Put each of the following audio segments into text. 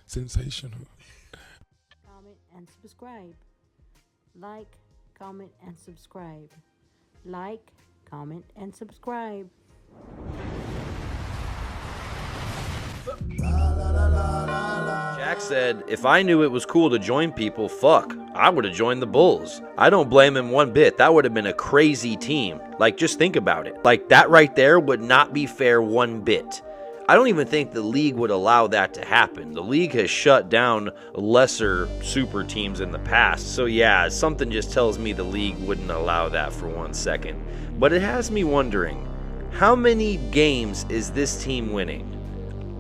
Sensational. Comment and subscribe. Like, comment, and subscribe. Like, comment, and subscribe. Shaq said, if I knew it was cool to join people, fuck, I would have joined the Bulls. I don't blame him one bit. That would have been a crazy team. Like, just think about it. Like, that right there would not be fair one bit. I don't even think the league would allow that to happen. The league has shut down lesser super teams in the past. So yeah, something just tells me the league wouldn't allow that for 1 second. But it has me wondering, how many games is this team winning?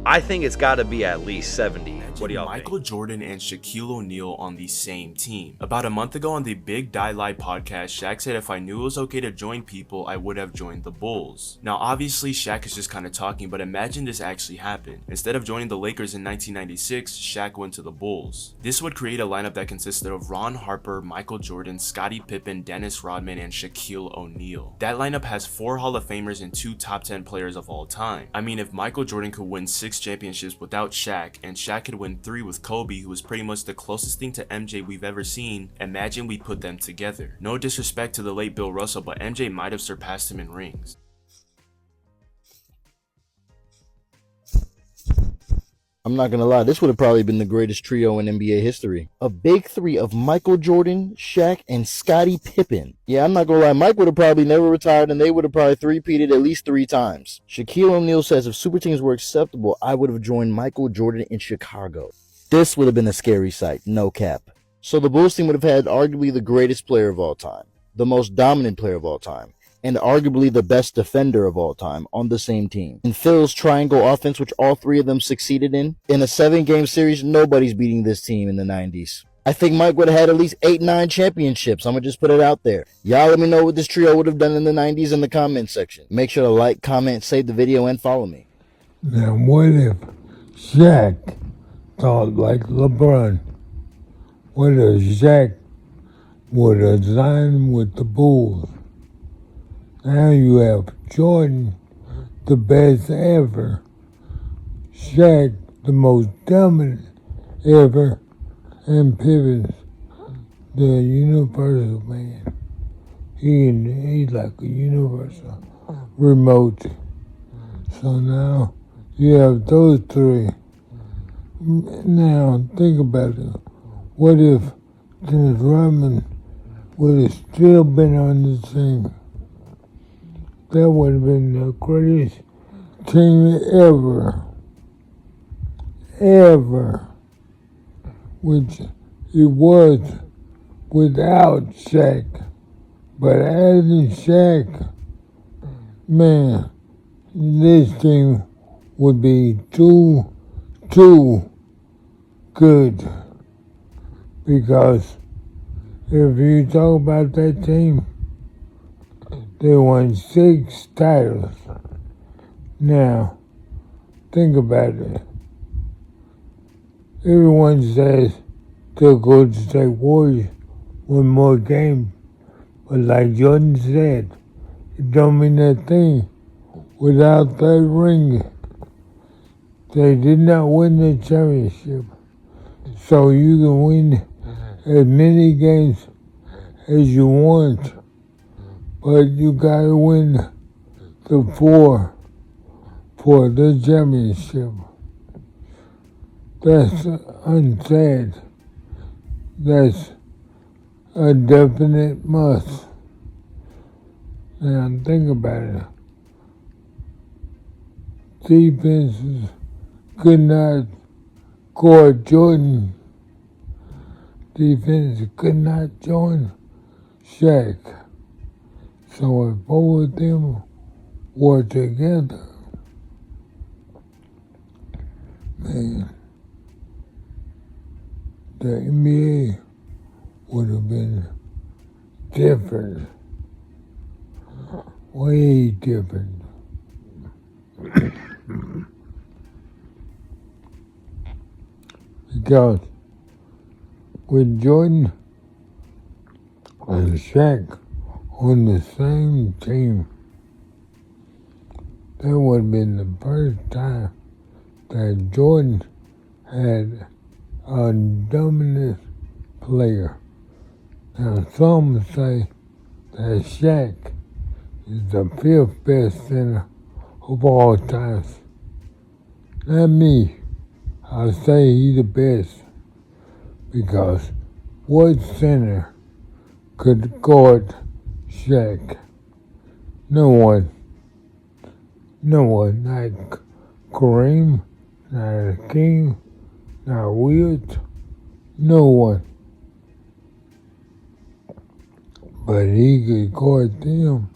I think it's got to be at least 70. What do y'all Michael think? Jordan and Shaquille O'Neal on the same team. About a month ago on the Big Die Lie podcast, Shaq said if I knew it was okay to join people, I would have joined the Bulls. Now obviously Shaq is just kind of talking, but imagine this actually happened. Instead of joining the Lakers in 1996, Shaq went to the Bulls. This would create a lineup that consisted of Ron Harper, Michael Jordan, Scottie Pippen, Dennis Rodman, and Shaquille O'Neal. That lineup has 4 Hall of Famers and 2 top 10 players of all time. I mean, if Michael Jordan could win 6 championships without Shaq, and Shaq could win 3 with Kobe, who was pretty much the closest thing to MJ we've ever seen, imagine we put them together. No disrespect to the late Bill Russell, but MJ might have surpassed him in rings. I'm not gonna lie, this would have probably been the greatest trio in NBA history. A big three of Michael Jordan, Shaq, and Scottie Pippen. Yeah, I'm not gonna lie, Mike would have probably never retired and they would have probably three-peated at least 3 times. Shaquille O'Neal says if super teams were acceptable, I would have joined Michael Jordan in Chicago. This would have been a scary sight, no cap. So the Bulls team would have had arguably the greatest player of all time, the most dominant player of all time, and arguably the best defender of all time on the same team. In Phil's triangle offense, which all 3 of them succeeded in a 7-game series, nobody's beating this team in the 90s. I think Mike would have had at least 8-9 championships. I'm going to just put it out there. Y'all let me know what this trio would have done in the 90s in the comment section. Make sure to like, comment, save the video, and follow me. Now, what if Shaq thought like LeBron? What if Shaq would have signed with the Bulls? Now you have Jordan, the best ever, Shaq, the most dominant ever, and Pippen, the universal man. He's like a universal remote. So now you have those 3. Now think about it. What if Dennis Rodman would have still been on the team? That would have been the greatest team ever, which it was without Shaq. But adding Shaq, man, this team would be too good. Because if you talk about that team, they won 6 titles. Now, think about it. Everyone says the Golden State Warriors win more games, but like Jordan said, it don't mean a thing without that ring. They did not win the championship. So you can win as many games as you want, but you gotta win the 4 for the championship. That's unsaid. That's a definite must. Now think about it. Defenses could not guard Jordan. Defense could not join Shaq. So if both of them were together, man, the NBA would have been different. Way different. Because with Jordan and Shaq on the same team, that would have been the first time that Jordan had a dominant player. Now some say that Shaq is the 5th best center of all times. Not me. I'll say he's the best because what center could guard Shaq? No one. No one. Not Kareem, not Hakeem, not Wilt. No one. But he could guard them.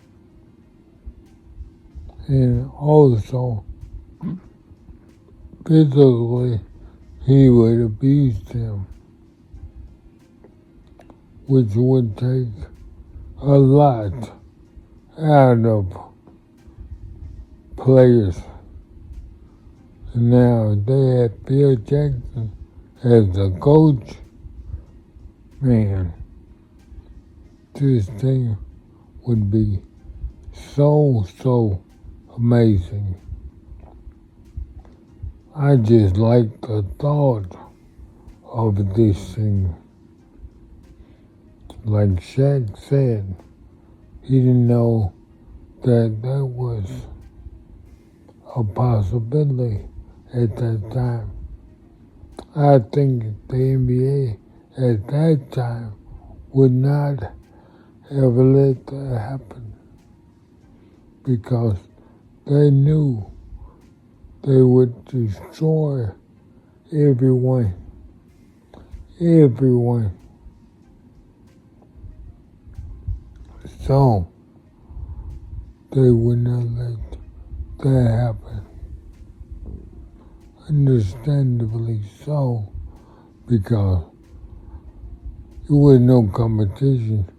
And also, physically, he would abuse them, which would take a lot out of players. And now they had Bill Jackson as the coach. Man, this thing would be so amazing. I just like the thought of this thing. Like Shaq said, he didn't know that that was a possibility at that time. I think the NBA at that time would not have let that happen because they knew they would destroy everyone. Everyone. So, they would not let that happen. Understandably so, because there was no competition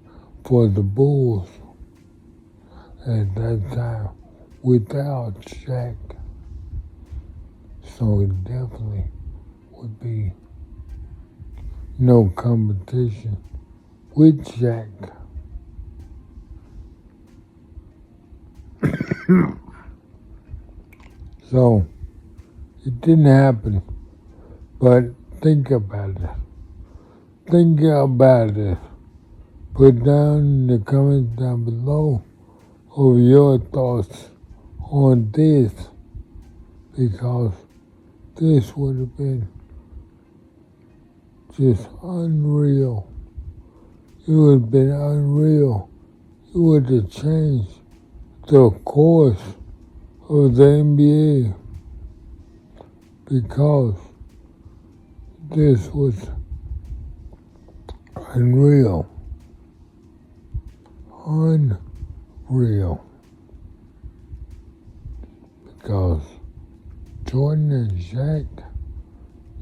for the Bulls at that time without Shaq. So it definitely would be no competition with Shaq. So it didn't happen, but think about it. Think about it. Put down in the comments down below of your thoughts on this, because this would have been just unreal. It would have been unreal. It would have changed the course of the NBA because this was unreal. Unreal. Because Jordan and Shaq,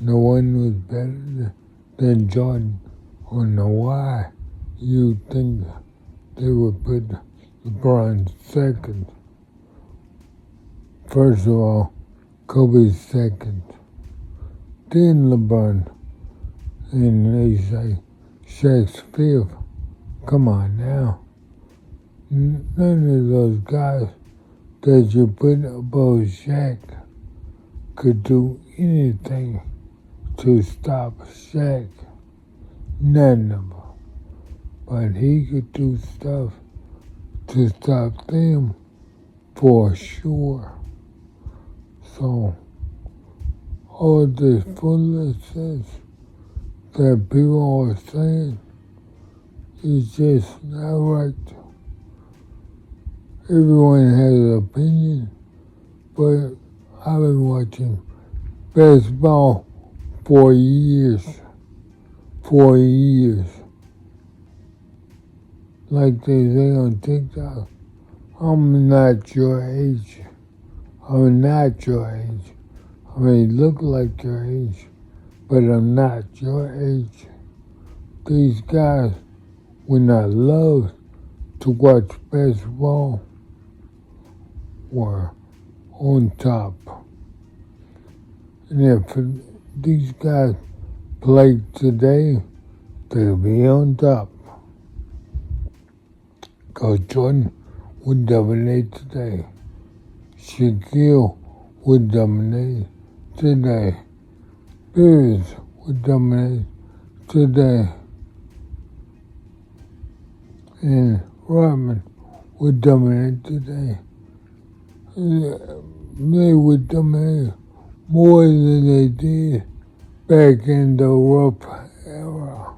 no one was better than Jordan. I don't know why you think they would put LeBron second. First of all, Kobe's second. Then LeBron. And they say Shaq's 5th. Come on now. None of those guys that you put above Shaq could do anything to stop Shaq. None of them. But he could do stuff to stop them for sure. So, all this foolishness that people are saying is just not right. Everyone has an opinion, but I've been watching basketball for years. 4 years. Like they say on TikTok, I'm not your age. I'm not your age. I may look like your age, but I'm not your age. These guys, when I love to watch basketball, were on top. And if these guys play today, they'll be on top. Because Jordan would dominate today. Shaquille would dominate today. Bears would dominate today. And Rodman would dominate today. They would dominate more than they did back in the rough era.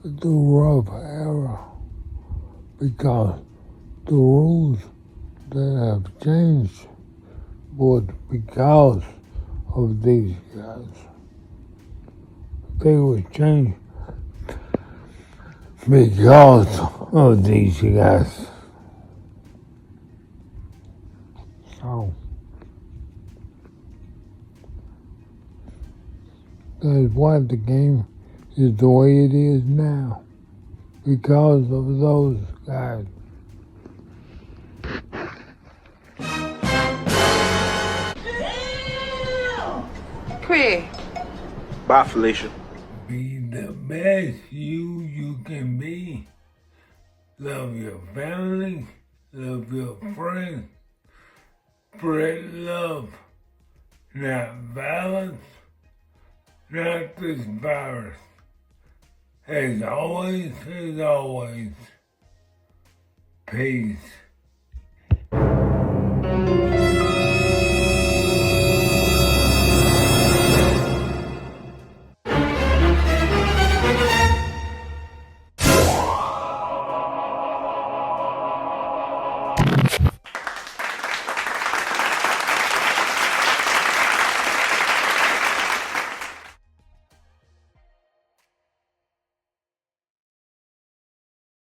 The rough era. Because the rules that have changed, but because of these guys, they were changed because of these guys. So that's why the game is the way it is now, because of those guys. Craig. Bye, Felicia. Be the best you can be. Love your family, love your friends. Spread love, not violence, not this virus. As always, peace.